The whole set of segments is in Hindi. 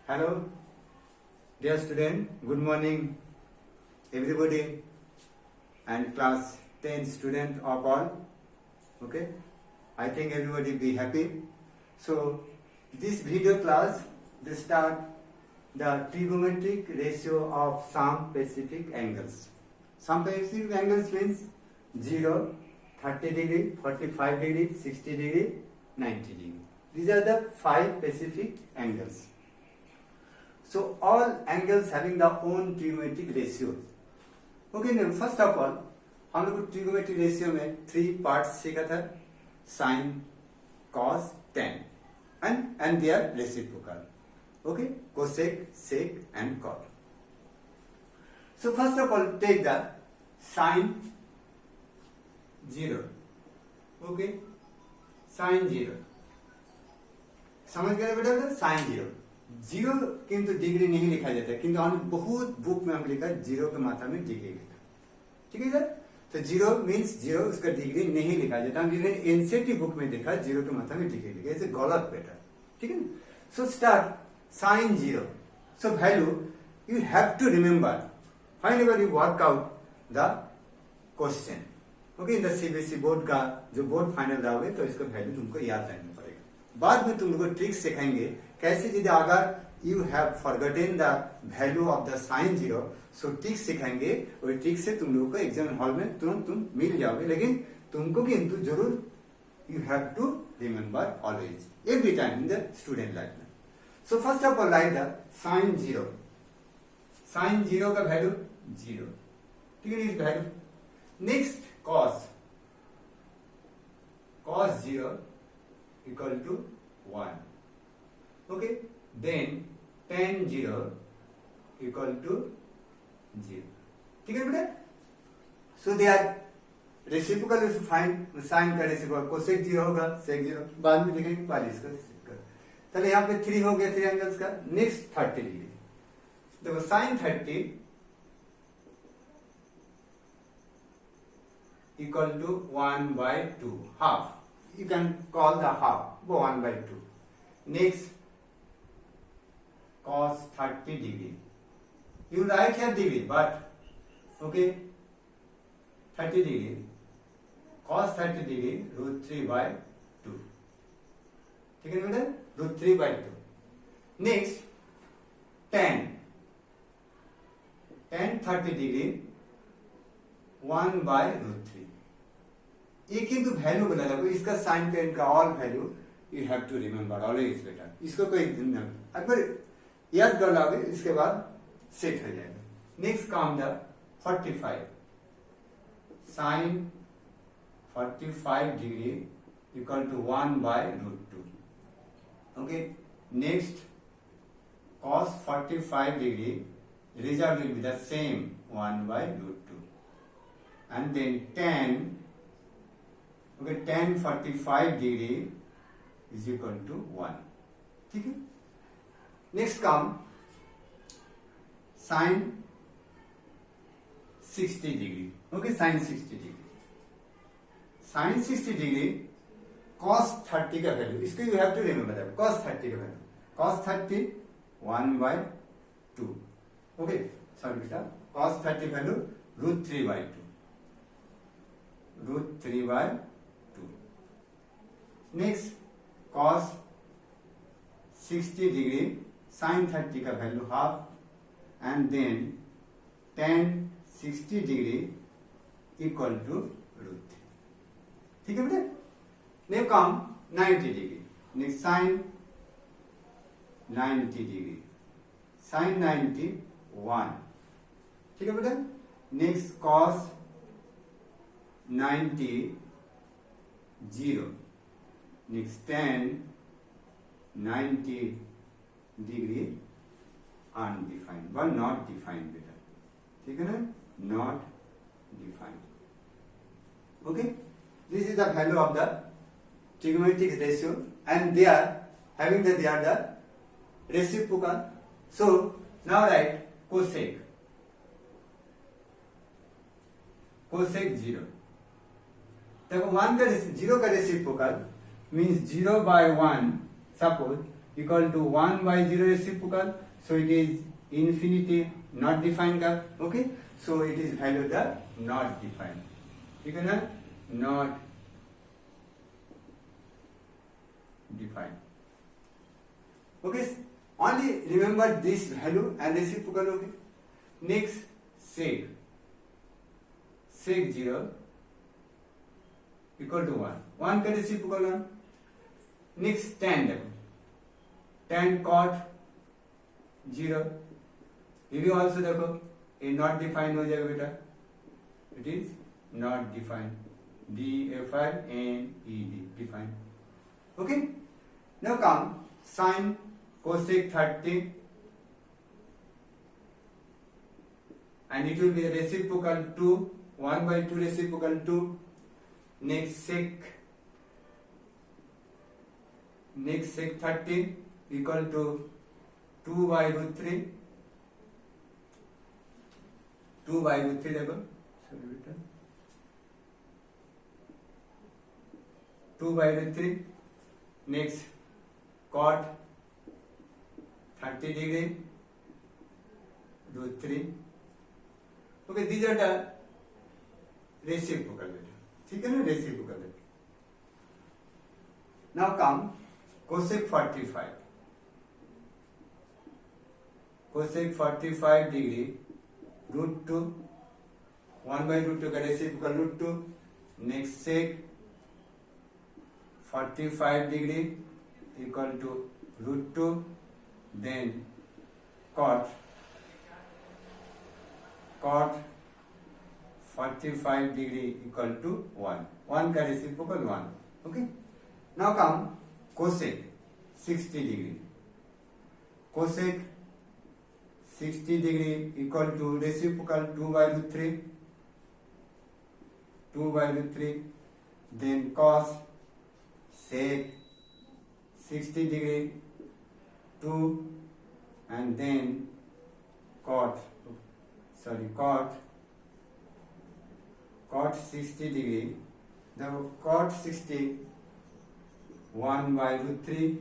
Hello, dear student. Good morning, everybody, and class 10 student of all. Okay, I think everybody be happy. So, this video class they start the trigonometric ratio of some specific angles. Some specific angles means 0, 30 degree, 45 degree, 60 degree, 90 degree. These are the 5 specific angles. So all angles having the own trigonometric ratios. Okay, now first of all हम लोग को ट्रिगोमेट्रिक रेशियो में 3 पार्ट्स सीखा था, sine, cos, tan and their reciprocal. Okay, cosec, sec and cot. So first of all take the sine 0. Okay, sine 0. समझ गए बेटा? साइन 0 जीरो किंतु डिग्री नहीं लिखा जाता है, किंतु हमने बहुत बुक में हम लिखा जीरो के मात्रा में डिग्री लिखा. ठीक है सर. तो जीरो मीन्स जीरो, उसका डिग्री नहीं लिखा जाता. हमने एनसीईआरटी बुक में देखा जीरो के मात्रा में डिग्री लिखा, ऐसे गलत बेटा. ठीक है. So start sine 0. So value you have to remember find ever you work out the question. Okay, in the CBSE board का जो बोर्ड फाइनल रहोगे तो इसका वैल्यू तुमको याद रहना पड़ेगा. बाद में तुम लोग को ट्रिक्स सिखाएंगे कैसे. यदि अगर you have forgotten the value of the sine 0, so tricks सिखाएंगे और ट्रिक्स से तुम लोगों को एग्जाम हॉल में तुरंत तुम मिल जाओगे. लेकिन तुमको किंतु जरूर you have to remember always every time in the student life में. So first of all write the sine 0. Sine 0 का वैल्यू 0. ठीक है, इस value. Next cos 0 equal to 1. Okay, then tan 0 equal to 0. ठीक है बेटा. So they are reciprocal if find sine का रेसिप्रोकल कोसेक 0 होगा, सेक 0 बाद में लिखेंगे, पहले इसका रेसिप्रोकल. चलो यहाँ पे 3 हो गया 3 एंगल्स का. Next 30 degree. देखो sign 30 equal to 1/2 half. You can call the half 1/2. Next cos 30 degree. You write here degree, but okay, 30 degree cos 30 degree √3/2. ठीक है बेटा, √3/2. Next tan 30 degree 1/√3. ये किंतु वैल्यू बना रखो, इसका साइन टेन का all value you have to remember always बेटा. इसको कोई अगर याद कर लोगे इसके बाद सेट हो जाएगा. नेक्स्ट काम the 45 sine 45 degree equal to 1/√2. Okay, next cos 45 degree result will be the same 1/√2. And then tan okay, tan 45 degree is equal to 1. ठीक है. नेक्स्ट काम sine 60 degree. Okay, sine 60 degree. Sine 60 degree cos 30 का वैल्यू, इसको you have to remember. cos 30 का वैल्यू cos 30 1/2. ओके, सॉरी बेटा, cos 30 value √3/2. √3/2. Next cos 60 degree sin 30 का value half and then tan 60 degree equal to √3. ठीक है बेटा. नेक्स्ट काम 90 degree. Next sin 90 degree sin 90 1. ठीक है बेटा. Next cos 90 0. Next tan 90 degree undefined, one not defined बेटा. ठीक है ना, not defined. Okay, this is the value of the trigonometric ratio and they are having the they are the reciprocal. So now write cosec 0. देखो 1 का 0 का reciprocal means 0/1. Suppose equal to 1 by 0 reciprocal, so it is infinity not defined curve. Okay, so it is value the not defined. ठीक है ना, not defined. Okay, only remember this value and reciprocal. Okay, next sec 0 equal to 1 का reciprocal 1. नेक्स्ट tan cot 0, ये भी ऑल्सो देखो ये नॉट डिफाइंड हो जाएगा बेटा, it is not defined, DFINED defined. Okay, now come sin cosec 30 and it will be reciprocal 2, 1 by 2 reciprocal 2. Next sec 30 equal to 2 by root 3. 2 by root 3 देखो, sorry बेटा, 2 by root 3. Next cot 30 degree root 3. Okay, these are the reciprocal बेटा, ठीक है ना, reciprocal. Now come cosec 45. Cosec 45 degree root 2, 1 by root 2 का reciprocal root 2. Next sec 45 degree equal to root 2. Then cot 45 degree equal to 1 का reciprocal 1. Okay, now come cosec 60 degree. Cosec 60 degree equal to reciprocal 2 by root 3. 2 by root 3. Then cos sec 60 degree 2, and then cot 60 degree. Now cot 60 1 by root 3.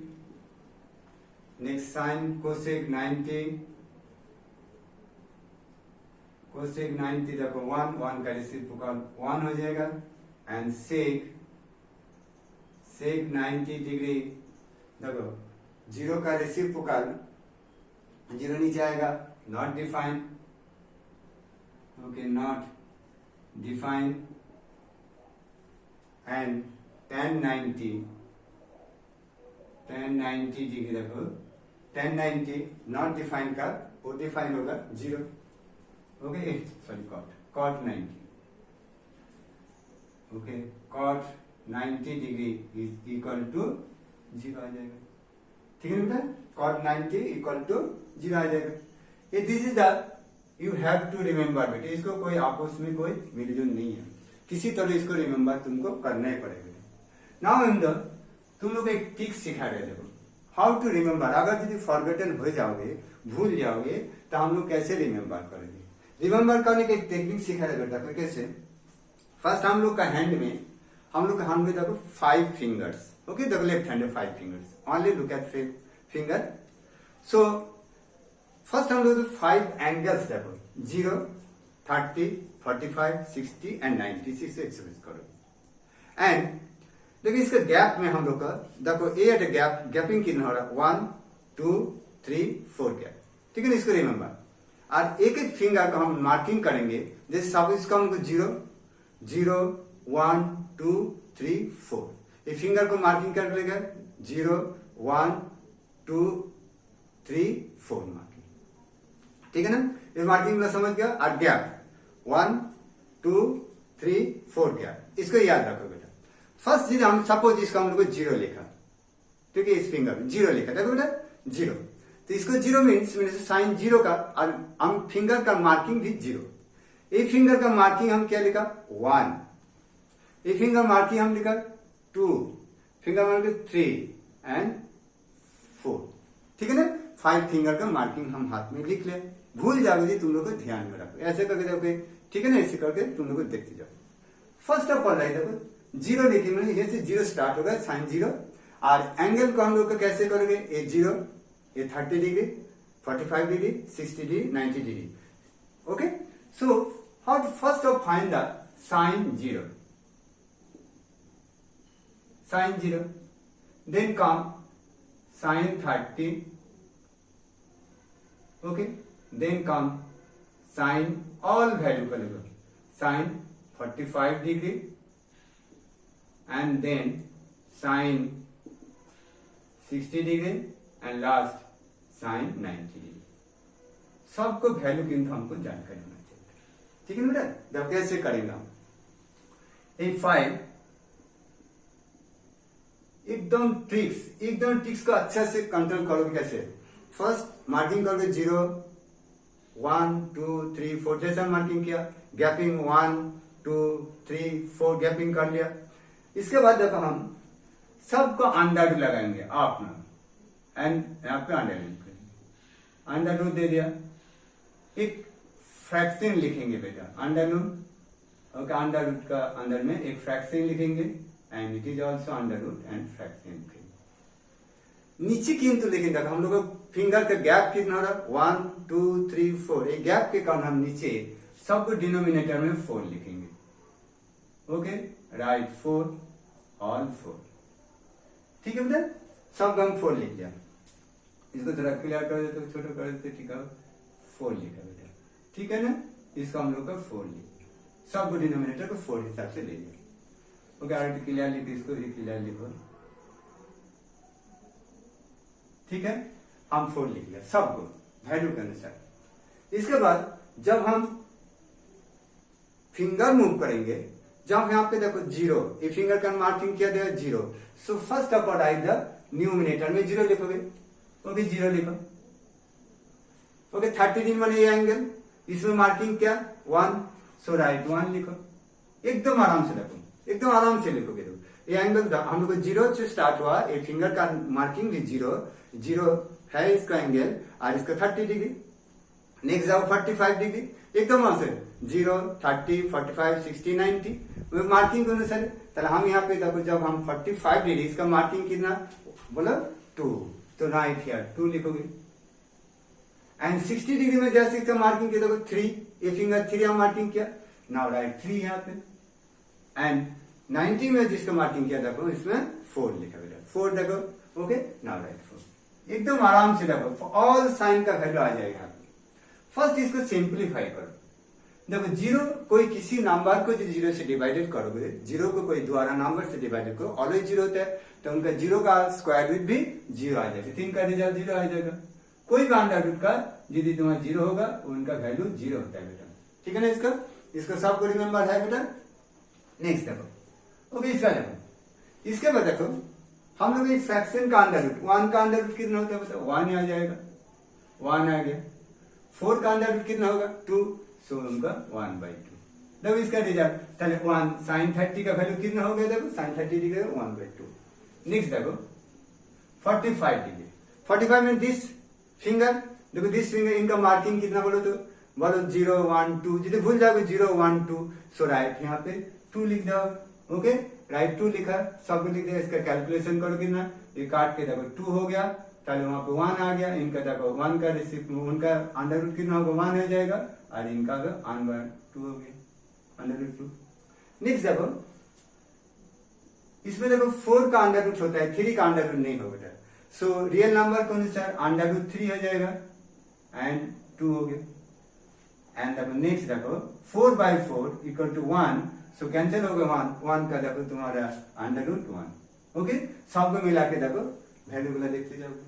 Next sin cosec 90. Cosec 90 देखो 1 का reciprocal 1 हो जाएगा. And sec 90 degree देखो 0 का reciprocal 0 नीचे आएगा, not defined. Okay, not defined. And tan 90 degree देखो, tan 90 नॉट डिफाइंड का वो डिफाइन होगा 0. Okay, sorry cot 90. Okay, cot 90 degree is equal to 0 आ जाएगा. ठीक है बेटा, cot 90 इक्वल टू 0 आ जाएगा. ये this is the you have to remember बेटे, इसको कोई आपस में कोई मिलजुल नहीं है, किसी तरह इसको रिमेम्बर तुमको करना ही पड़ेगा. नाउ इन द तुम लोग एक ट्रिक सिखा रहे देखो, हाउ टू रिमेम्बर. अगर यदि फॉरगेटन हो जाओगे, भूल जाओगे, तो हम लोग कैसे रिमेम्बर करेंगे. रिमेम्बर करने की एक टेक्निक सिखा रहे बेटा. कैसे, फर्स्ट हम लोग का हैंड में देखो 5 फिंगर्स. ओके, देखो लेफ्ट हैंड में 5 fingers. Only look at finger. So first हम लोग 5 एंगल्स देखो, 0, 30, 45, 60 एंड 90 से एक्सरसाइज करो. एंड देखिए इसके गैप में हम लोग का देखो ए एट गैपिंग कितना हो रहा है, 1, 2, 3, 4 गैप. ठीक है ना, इसको रिमेम्बर. और एक एक फिंगर को हम मार्किंग करेंगे, जैसे सब इसका हमको 0, 0, 1, 2, 3, 4. ये फिंगर को मार्किंग कर लेगा 0, 1, 2, 3, 4 मार्किंग. ठीक है ना, ये मार्किंग में समझ गया. और गैप 1, 2, 3, 4 गैप, इसको याद रखो बेटा. फर्स्ट चीज हम सपोज इसका हम लोग 0 लिखा, ठीक है, इस फिंगर में 0 लिखा, देखो बेटा 0. तो इसको 0 मीन्स साइन 0 का, और हम फिंगर का मार्किंग भी 0. ये फिंगर का मार्किंग हम क्या लिखा 1, ये फिंगर मार्किंग हम लिखा 2, फिंगर मार्किंग 3 एंड 4. ठीक है ना, 5 फिंगर का मार्किंग हम हाथ में लिख ले. भूल जाओगे तुम लोग को ध्यान में रखो, ऐसे करके देखोगे. ठीक है ना, ऐसे करके तुम लोग को देखते जाओ. फर्स्ट ऑफ ऑल देखो 0 लिखी मैंने, ये से 0 स्टार्ट होगा साइन 0, और एंगल को हम लोग को कैसे करोगे, ये 0, ये 30 degree, 45 degree, 60 degree, 90 degree. Okay, so how to first of find the sine 0, then come sine 30, okay, then come sine all value for sine 45 degree, and then sine 60 degree, and last sine 90 degree. सबको वैल्यू किंतु हमको जानकारी होना चाहिए. ठीक है ना बेटा, जब कैसे करेंगे हम ये 5 एकदम ट्रिक्स को अच्छा से कंट्रोल करोगे. कैसे, फर्स्ट मार्किंग करोगे 0, 1, 2, 3, 4 जैसा मार्किंग किया, गैपिंग 1, 2, 3, 4 गैपिंग कर लिया. इसके बाद देखो हम सबको अंडर रूट लगाएंगे अपना, एंड यहाँ पे अंडर रूट दे दिया. एक फ्रैक्शन लिखेंगे बेटा, under root, okay, under root का अंदर में एक फ्रैक्शन लिखेंगे, and it is also under root and fraction लिखेंगे. नीचे किंतु लिखेंगे हम लोग फिंगर का गैप कितना हो रहा है, 1, 2, 3, 4. ये गैप के कारण हम नीचे सबको डिनोमिनेटर में 4 लिखेंगे. Okay, right 4, all 4. ठीक है बेटा, सब हम 4 लिख दिया. इसको थोड़ा क्लियर कर देते, छोटा कर देते. ठीक है, 4 लिखा बेटा. ठीक है ना, इसको हम लोग का 4 लिखा, सब डिनोमिनेटर को 4 हिसाब से ले लिया. ओके, आर क्लियर लिखो, इसको भी क्लियर लिखो. ठीक है, हम 4 लिख लिया सबको वैल्यू के अनुसार. इसके बाद जब हम फिंगर मूव करेंगे, जब यहाँ पे देखो 0, ये फिंगर का मार्किंग किया गया 0, सो first of all write the numerator में 0 लिखोगे. ओके, 0 लिखो. ओके, 30 डिग्री माने ये एंगल, इसमें मार्किंग क्या 1, सो राइट 1 लिखो. एकदम आराम से लिखो, एकदम आराम से लिखोगे. ये एंगल हम लोग को 0 से स्टार्ट हुआ, ये फिंगर का मार्किंग भी 0 है इसका एंगल, और इसका 30 डिग्री. नेक्स्ट जाओ 45 डिग्री, एकदम आराम से 0, 30, 45, 60, 90 मार्किंग के अनुसार. तो हम यहाँ पे देखो, जब हम 45 डिग्री, इसका मार्किंग कितना बोलो 2, तो राइट हियर 2 लिखोगे. एंड 60 डिग्री में जैसे इसका मार्किंग किया देखो 3, ये फिंगर 3 हम मार्किंग किया, नाउ राइट 3 यहाँ पे. एंड 90 में जिसका मार्किंग किया देखो, इसमें 4 लिखा बेटा, 4 देखो. Okay, now right 4. एकदम आराम से देखो, ऑल साइन का वैल्यू आ जाएगा. फर्स्ट इसको सिंप्लीफाई करो. देखो 0 कोई किसी नंबर को जो 0 से डिवाइडेड करोगे, 0 को कोई द्वारा नंबर से डिवाइडेड करो, ऑलवेज 0 होता है, तो उनका 0 का स्क्वायर रूट भी 0 आ जाएगा. 3 का रिजल्ट 0 आ जाएगा. कोई भी अंडर रूट का यदि तुम्हारा 0 होगा, उनका वैल्यू 0 होता है बेटा. ठीक है ना, इसको सबको रिमेम्बर है बेटा. नेक्स्ट देखो, ओके, इसका देखो. इसके बाद देखो हम लोग इस फ्रैक्शन का अंडर रूट, 1 का अंडर रूट कितना होता है बेटा, 1 आ जाएगा. 1 आ गया. 4 का अंडर रूट कितना होगा 2, सो उनका 1/2. देखो इसका रिजल्ट, चले 1 साइन 30 का वैल्यू कितना हो गया, देखो साइन 30 डिग्री 1/2. नेक्स्ट देखो 45 डिग्री. 45 में दिस फिंगर, देखो दिस फिंगर, इनका मार्किंग कितना बोलो, तो बोलो 0, 1, 2. यदि भूल जाओगे 0, 1, 2, सो राइट यहाँ पे 2 लिख दो. ओके, राइट 2 लिखा, सब लिख दिया. इसका कैलकुलेशन करो कितना, ये काट के देखो 2 हो गया, पहले वहां पे 1 आ गया. इनका देखो 1 का रेसिप, उनका अंडर रूट कितना होगा 1 हो जाएगा, और इनका 1/2 हो गया, अंडर रूट 2. नेक्स्ट देखो, इसमें देखो 4 का अंडर रूट होता है, 3 का अंडर रूट नहीं होगा. सो रियल नंबर के अनुसार अंडर रूट 3 हो जाएगा, एंड 2 हो गया. एंड देखो नेक्स्ट देखो 4/4 इक्वल टू 1, सो कैंसिल हो गया 1 का देखो तुम्हारा अंडर रूट 1. ओके, सबको मिला के देखो वैल्यू को देखते जाओगे.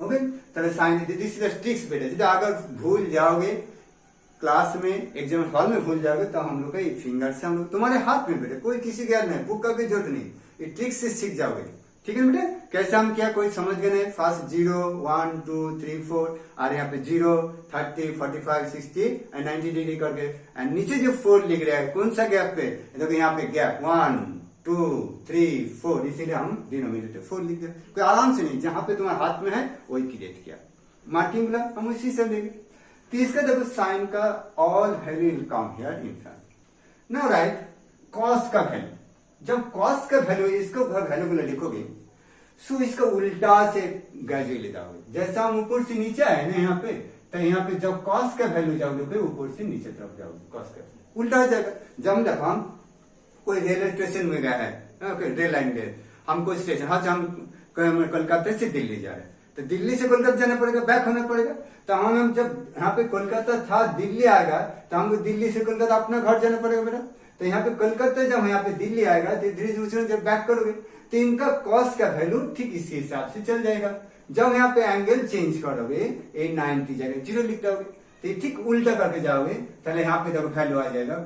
ओके, तो साइन दिस इज ट्रिक्स बेटा. यदि अगर भूल जाओगे क्लास में, एग्जाम हॉल में भूल जाओगे, तो हम लोग का फिंगर से हम लोग तुम्हारे हाथ में बेटा, कोई किसी के हाथ नहीं, बुक का कोई जरूरत नहीं, ये ट्रिक्स से सीख जाओगे. ठीक है बेटा, कैसे हम क्या कोई समझ गए नहीं. फर्स्ट 0, 1, 2, 3, 4, और यहाँ पे 0, 30, 45, 60 एंड 90 डिग्री करके, एंड नीचे जो 4 लिख रहे हैं कौन सा गैप पे, देखो यहाँ पे गैप 1, 2, 3, 4, इसीलिए हम डिनोमिनेटर 4 लिख दिया. कोई आराम से नहीं, जहां पे तुम्हारे हाथ में है वही क्रिएट किया. मार्किंग बोला हम उसी से लेंगे. तो इसका देखो साइन का all value will come here inside. Now right cos का वैल्यू. जब कॉस का वैल्यू, इसको वैल्यू को लिखोगे, सो इसका उल्टा से ग्रेजुअली जाओगे। जैसा हम ऊपर से नीचे आए ना यहाँ पे, तो यहाँ पे जब कॉस का वैल्यू जाओगे ऊपर से नीचे तरफ जाओगे, कॉस का उल्टा हो जाएगा। जब देखो हम कोई रेलवे स्टेशन में गया है, रेल लाइन गए, हम कोई स्टेशन, हाँ हम कोलकाता से दिल्ली जा रहे हैं, तो दिल्ली से कोलकाता जाना पड़ेगा, बैक होना पड़ेगा। तो हम जब यहाँ पे कोलकाता था, दिल्ली आएगा, तो हमको दिल्ली से कोलकाता अपना घर जाना पड़ेगा बेटा। तो यहाँ पे कोलकाता जब यहाँ पे दिल्ली आएगा, तो धीरे धीरे जब बैक करोगे तो इनका कॉस का वैल्यू ठीक इसी हिसाब से चल जाएगा। जब यहाँ पे एंगल चेंज करोगे, 90 जगह 0 लिख दोगे, तो ठीक उल्टा करके जाओगे, पहले यहाँ पे देखो वैल्यू आ जाएगा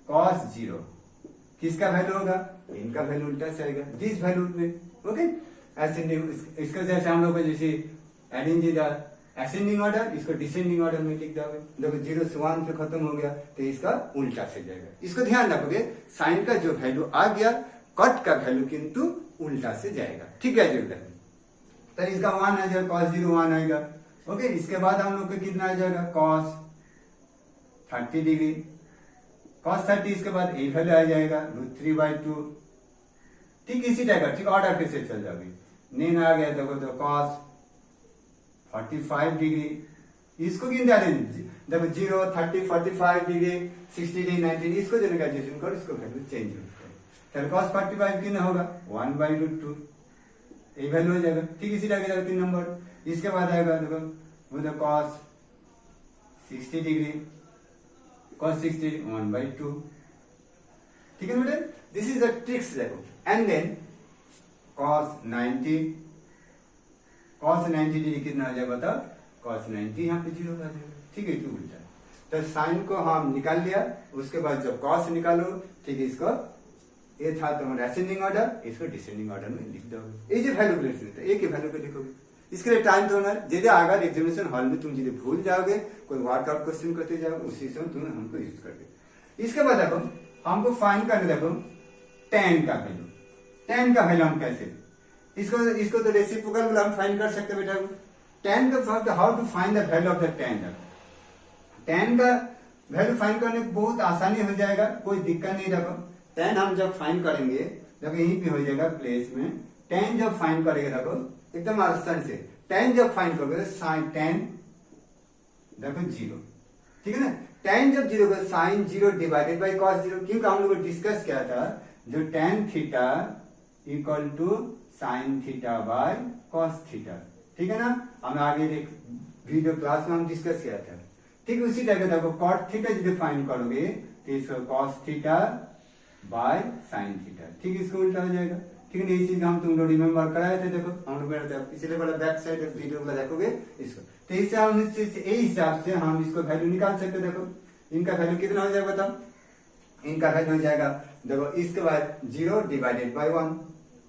cos 0। किसका वैल्यू होगा? इनका वैल्यू उल्टा से आएगा, दिस वैल्यू में। ओके, असेंडिंग, इसका जैसे हम लोग जैसे अरेंज असेंडिंग ऑर्डर, इसको डिसेंडिंग ऑर्डर में लिख दोगे। देखो 0 से 1 पे खत्म हो गया, तो इसका उल्टा से जाएगा। इसको ध्यान रखोगे, साइन का जो वैल्यू आ गया, कट का वैल्यू किंतु उल्टा से जाएगा। ठीक है जी, तो इसका 1 आ जाएगा, cos 0 1 आएगा। ओके, इसके बाद हम लोग को कितना आ जाएगा? cos 30 डिग्री, cos 30, इसके बाद एक वैल्यू आ जाएगा √3/2। ठीक इसी टाइप का, ठीक ऑर्डर पे से चल जाओगे। नीन आ गया देखो, तो cos 45 डिग्री, इसको गिन डालें, देखो 0 30 45 डिग्री 60 डिग्री 90, इसको जो नेगेटिव करो, इसको वैल्यू चेंज करो। cos 45 कितना होगा? 1/√2, ये वैल्यू हो जाएगा। ठीक इसी तरह के 3 नंबर। इसके बाद आएगा देखो वो तो cos 60 डिग्री, cos 60 1/2। ठीक है बेटे, दिस इज द ट्रिक्स देखो। एंड देन cos 90 डिग्री कितना हो जाएगा? बताओ, cos 90 यहाँ पे 0 आ जाएगा। ठीक है, क्यों उल्टा? तो साइन को हम निकाल लिया, उसके बाद जब cos निकालो, ठीक है, इसको ये था तुम्हारा असेंडिंग ऑर्डर, इसको डिसेंडिंग ऑर्डर में लिख दोगे। ये जो वैल्यू प्लेस है, एक ही वैल्यू पे लिखोगे। इसके लिए टाइम तो होना है, यदि अगर एग्जामिनेशन हॉल में तुम यदि भूल जाओगे, कोई वर्कआउट क्वेश्चन करते जाओगे, उसी समय तुम हमको यूज करके। इसके बाद देखो हमको फाइंड करके देखो tan का वैल्यू। tan का वैल्यू हम कैसे, इसको तो रेसिप्रोकल हम फाइंड कर सकते बेटा। tan का how to find the value of the tan का वैल्यू फाइंड करने में बहुत आसानी हो जाएगा, कोई दिक्कत नहीं। देखो tan हम जब फाइंड करेंगे, देखो यहीं पे हो जाएगा प्लेस में। tan जब फाइंड करेंगे, देखो एकदम आसान से tan जब फाइंड करोगे, साइन tan देखो 0, ठीक है ना। tan जब 0 का साइन 0 डिवाइडेड बाई cos 0, क्योंकि हम लोग डिस्कस किया था जो tan theta equal to sine theta by cos theta, ठीक है ना। हम आगे वीडियो क्लास में हम डिस्कस किया था। ठीक उसी तरह देखो cot थीटा यदि फाइंड करोगे, तो इसको cos theta by sine theta, ठीक, इसको उल्टा हो जाएगा। ठीक है, इसी हम तुम लोग रिमेम्बर कराए थे। देखो हम लोग पिछले वाला बैक साइड वीडियो में देखोगे इसको, तो इससे हम यही हिसाब से हम इसको वैल्यू निकाल सकते। देखो इनका वैल्यू कितना हो जाएगा बताओ, इनका वैल्यू हो जाएगा देखो, इसके बाद 0 डिवाइडेड बाई 1,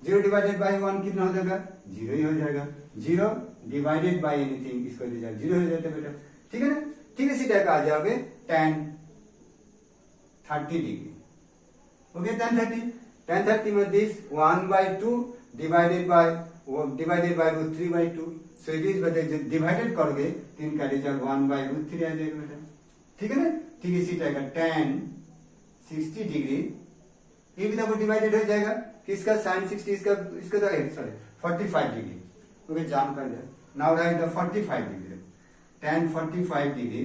0 डिवाइडेड बाई 1 कितना हो जाएगा? 0 ही हो जाएगा। 0 डिवाइडेड बाई एनीथिंग, इसको 0 हो जाता है बेटा, ठीक है ना। ठीक इसी टाइप का आ जाओगे tan 30 डिग्री। ओके, tan 30 में this 1/2 divided by √3/2, so it is divided करोगे तो इनका रिजल्ट 1/√3 आ जाएगा बेटा, ठीक है ना। ठीक इसी टाइप का tan 60 डिग्री, ये भी देखो डिवाइडेड हो जाएगा, किसका? sin 60, इसका तो सॉरी 45 डिग्री। ओके, जाम कर दिया। Now write the 45 degree, tan 45 degree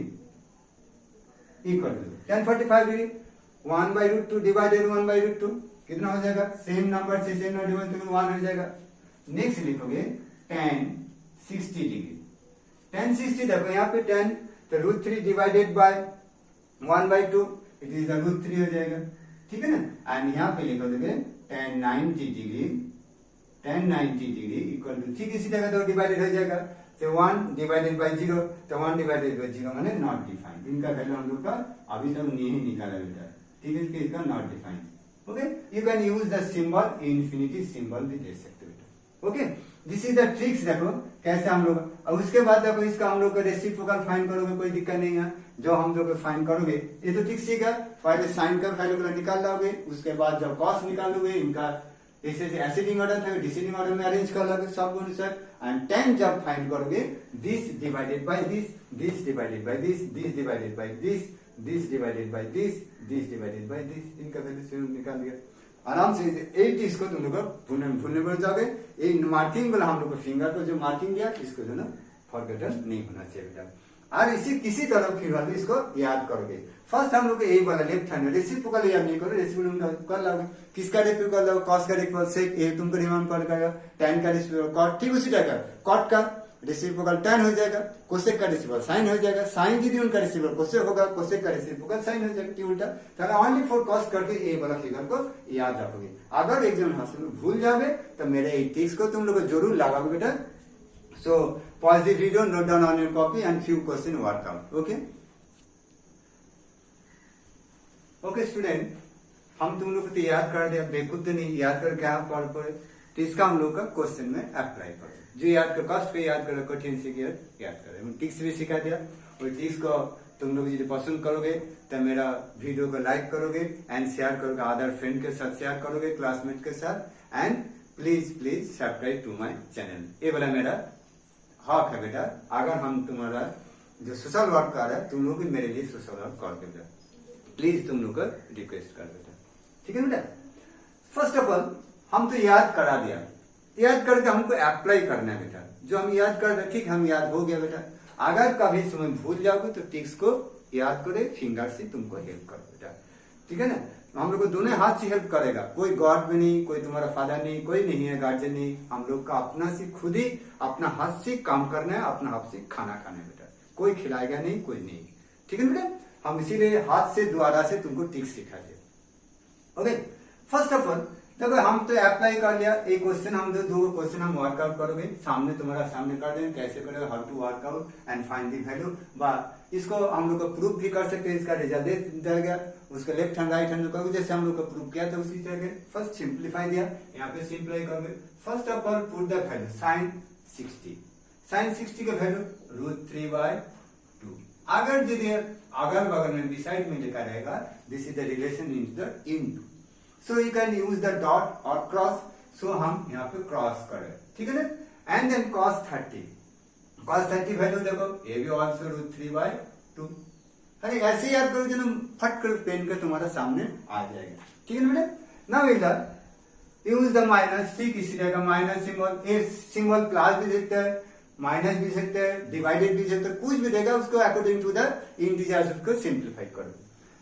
equal to tan 45 degree 1/√2 divided 1/√2 कितना हो जाएगा? सेम नंबर से सेम नंबर डिवाइड करोगे 1 हो जाएगा। नेक्स्ट लिखोगे tan 60 डिग्री। tan 60 देखो यहाँ पे tan तो √3 divided by 1/2, it is the √3 हो जाएगा, ठीक है ना। एंड यहाँ पे लिखो दोगे tan 90 डिग्री इक्वल टू, ठीक इसी तरह तो डिवाइडेड हो जाएगा, तो 1 डिवाइडेड बाई 0, तो 1 डिवाइडेड बाई 0 माने नॉट डिफाइंड। इनका वैल्यू हम लोग का अभी तक नहीं निकाला बेटा, ठीक है, इसका not defined. Okay, you can use the symbol, infinity symbol भी दे सकते बेटा। Okay, this is the tricks. देखो कैसे हम लोग, और उसके बाद देखो इसका हम लोग का रेसिप्रोकल फाइंड करोगे, कोई दिक्कत नहीं है। जो हम लोग फाइंड करोगे ये तो ठीक सीखा, पहले साइन का वैल्यू निकाल लोगे, उसके बाद जब कॉस निकालोगे इनका ऐसे एसेंडिंग ऑर्डर था, डिसेंडिंग ऑर्डर में अरेंज कर लोगे सब अनुसार। एंड tan जब फाइंड करोगे, this divided by this divided by this divided by this divided by this divided by this, इनका वैल्यू निकाल दिया। आराम से 8 इसको तुम लोग भूलने पड़ जाओगे। ये मार्किंग वाला हम लोग को फिंगर को जो मार्किंग दिया इसको जो ना फॉरगेटन नहीं होना चाहिए बेटा। और इसी किसी तरह फिर इसको याद करोगे। फर्स्ट हम लोग को यही वाला लेफ्ट हैंड रेसिप्रोकल याद नहीं करो, रेसिप्रोकल कर लोगे। किसका रेसिप्रोकल लो, कॉस का रेसिप्रोकल सेक ये तुमको रिमेंबर पड़ेगा। tan का रेसिप्रोकल कॉट, ठीक उसी टाइप का कॉट का रेसिप्रोकल tan हो जाएगा, कोसेक का रेसिप्रोकल साइन हो जाएगा, साइन यदि उनका रेसिप्रोकल कोसेक होगा, कोसेक का रेसिप्रोकल साइन हो जाएगा, उल्टा। ताहले ओनली फॉर कॉस करके ये वाला फिगर को याद रखोगे। अगर एग्जाम हाथ में भूल जाओगे तो मेरे ये ट्रिक्स को तुम लोग जरूर लगाओगे बेटा। So pause the video, note down on your copy and few question work out. Okay? Okay student, हम तुम लोग को तो याद कर दिया, बेखुद तो नहीं याद कर क्या पढ़ पड़े, तो इसका हम लोग का क्वेश्चन में अप्लाई करो। जो याद कर कष्ट पे याद करो, कठिन से याद करो। टिक्स भी सिखा दिया और टिक्स को तुम लोग यदि पसंद करोगे तो मेरा वीडियो को लाइक करोगे एंड शेयर करोगे, अदर फ्रेंड के साथ शेयर करोगे, क्लासमेट के साथ। And please subscribe to my channel. ये वाला मेरा हक है बेटा। अगर हम तुम्हारा जो सोशल वर्क कर रहा है तुम लोग भी मेरे लिए सोशल वर्क कर दे बेटा, प्लीज तुम लोग को रिक्वेस्ट कर बेटा, ठीक है बेटा। फर्स्ट ऑफ ऑल हम तो याद करा दिया, याद करके हमको अप्लाई करना है बेटा। जो हम याद कर रहे ठीक हम याद हो गया बेटा। अगर कभी समय भूल जाओगे तो टिक्स को याद करे, फिंगर से तुमको हेल्प करो बेटा, ठीक है ना। हम लोग को दोनों हाथ से हेल्प करेगा, कोई गॉड में नहीं, कोई तुम्हारा फादर नहीं, कोई नहीं है गार्जियन नहीं। हम लोग का अपना से खुद ही अपना हाथ से काम करना है, अपना हाथ से खाना खाना है बेटा। कोई खिलाएगा नहीं, कोई नहीं, ठीक है बेटा। हम इसीलिए हाथ से द्वारा से तुमको टिक्स सिखाते। ओके, फर्स्ट ऑफ ऑल देखो हम तो अप्लाई कर लिया। एक क्वेश्चन हम दो क्वेश्चन हम वर्कआउट करोगे, सामने तुम्हारा सामने कर देंगे कैसे करोगे, how to work out and find the value. बा इसको हम लोग को प्रूफ भी कर सकते हैं, इसका रिजल्ट दे देगा। उसका लेफ्ट हैंड राइट हैंड करोगे जैसे हम लोग को प्रूफ किया था उसी तरह। फर्स्ट सिंप्लीफाई दिया, यहाँ पे सिंप्लीफाई करोगे। First of all put the value sine 60, sine 60 का वैल्यू √3/2। अगर यदि अगल बगल में बिसाइड में लिखा रहेगा this is the relation in the into, so you can use the dot और क्रॉस। सो हम यहाँ पे क्रॉस करें, ठीक है ना। And then cos 30, cos 30 value देखो ये भी ऑल्सो √3/2। अरे ऐसे याद करो जो फट कर पेन कर तुम्हारा सामने आ जाएगा, ठीक है ना बेटा। नाउ इधर यूज द माइनस, ठीक इसी तरह का माइनस सिंबल। ये सिंबल प्लस भी देखते हैं, माइनस भी सकते हैं, डिवाइडेड भी सकते हैं, कुछ भी देगा उसको अकॉर्डिंग टू द इंटीजर्स उसको सिंप्लीफाई करो।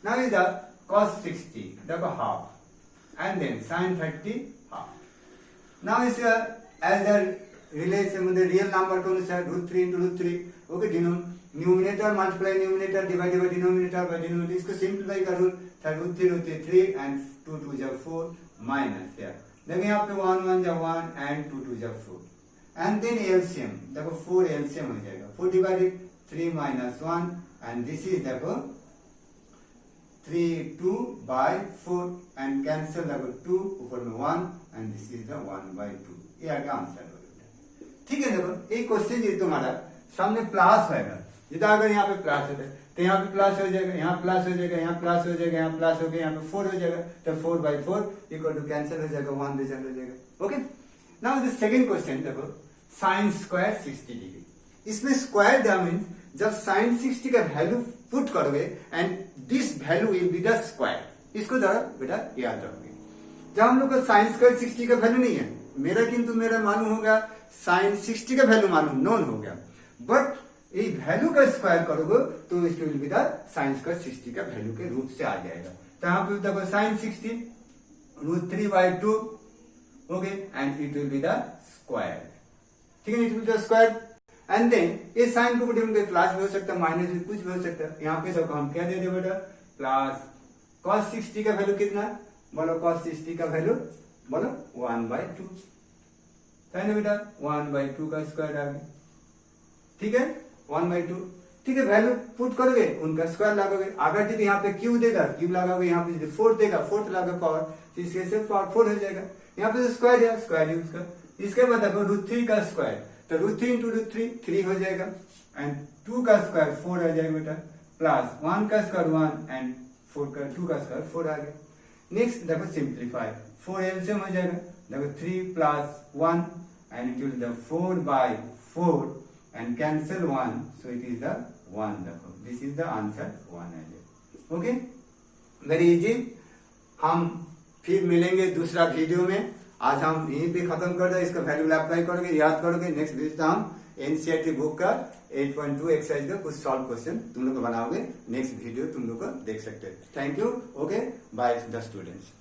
नाउ इधर cos 60 देखो half and then sin 30 half. Now is as the relation with the real number कौन सा है √3 into √3। Okay, numerator multiply numerator divided by denominator by denominator, इसको सिंप्लीफाई करो। √3 and 2 2 जा 4 माइनस या देखो यहाँ पे 1 1 जा 1 and 2 2 जा 4 एंड देन एलसीएम देखो 4 एलसीएम हो जाएगा। 4 डिवाइडेड 3 - 1 एंड दिस इज देखो 3/2/4 एंड कैंसिल लगो 2 ऊपर में 1 एंड दिस इज द 1/2। ये आगे आंसर हो, ठीक है। देखो एक क्वेश्चन ये तुम्हारा सामने प्लस होगा, जितना अगर यहाँ पे प्लस होता है तो यहाँ पे प्लस हो जाएगा, यहाँ प्लस हो जाएगा, यहाँ प्लस हो जाएगा, यहाँ प्लस हो गया, यहाँ पे 4 हो जाएगा, तो 4/4 इक्वल टू कैंसिल हो जाएगा, 1 रिजल्ट हो जाएगा। Okay, now the second question देखो साइन स्क्वायर 60 डिग्री। इसमें स्क्वायर दैट मींस जब साइन 60 का वैल्यू पुट करोगे and this value will be the square, इसको जरा बेटा याद रखोगे। जब हम लोग का साइन स्क्वायर 60 का वैल्यू नहीं है, मेरा किंतु मेरा मालूम होगा साइन 60 का वैल्यू मालूम नोन हो गया, बट ये वैल्यू का स्क्वायर करोगे तो इसके will be the sine square 60 का वैल्यू के रूप से आ जाएगा। तो यहाँ पे देखो sine 60 √3/2 okay and it will be the square, ठीक है, it will be the square. And then ये साइन को प्लस भी हो सकता है, माइनस भी, कुछ भी हो सकता है। यहाँ पे देखो हम क्या दे दे बेटा प्लस cos 60 का वैल्यू कितना बोलो, cos 60 का वैल्यू बोलो 1/2 है ना बेटा, 1/2 का स्क्वायर आ गया, ठीक है 1/2, ठीक है। वैल्यू पुट करोगे उनका स्क्वायर लगाओगे। अगर यदि यहाँ पे क्यू देगा क्यूब लगाओगे, यहाँ पे यदि 4 देगा 4 लगाओगे पावर, तो इसके से पावर 4 हो जाएगा। यहाँ पे स्क्वायर है, स्क्वायर यूज कर। इसके बाद देखो √3 का स्क्वायर, तो √3 into √3 3 हो जाएगा एंड 2 का स्क्वायर 4 आ जाएगा बेटा, प्लस 1 का स्क्वायर 1 एंड 2 का स्क्वायर 4 आ गया। नेक्स्ट देखो सिंप्लीफाई, 4 एलसीएम हो जाएगा, देखो 3 + 1 and it will the 4/4 and cancel 1, so it is the 1। देखो दिस इज द आंसर 1 आ जाएगा। Okay, very easy. हम फिर मिलेंगे दूसरा वीडियो में। आज हम यहीं पे खत्म कर रहे हैं। इसका वैल्यूबल अप्लाई करोगे, याद करोगे। नेक्स्ट वीडियो हम एनसीईआरटी बुक का 8.2 एक्सरसाइज का कुछ सॉल्व क्वेश्चन तुम लोग बनाओगे। नेक्स्ट वीडियो तुम लोग को देख सकते हैं। Thank you. Okay, by the students.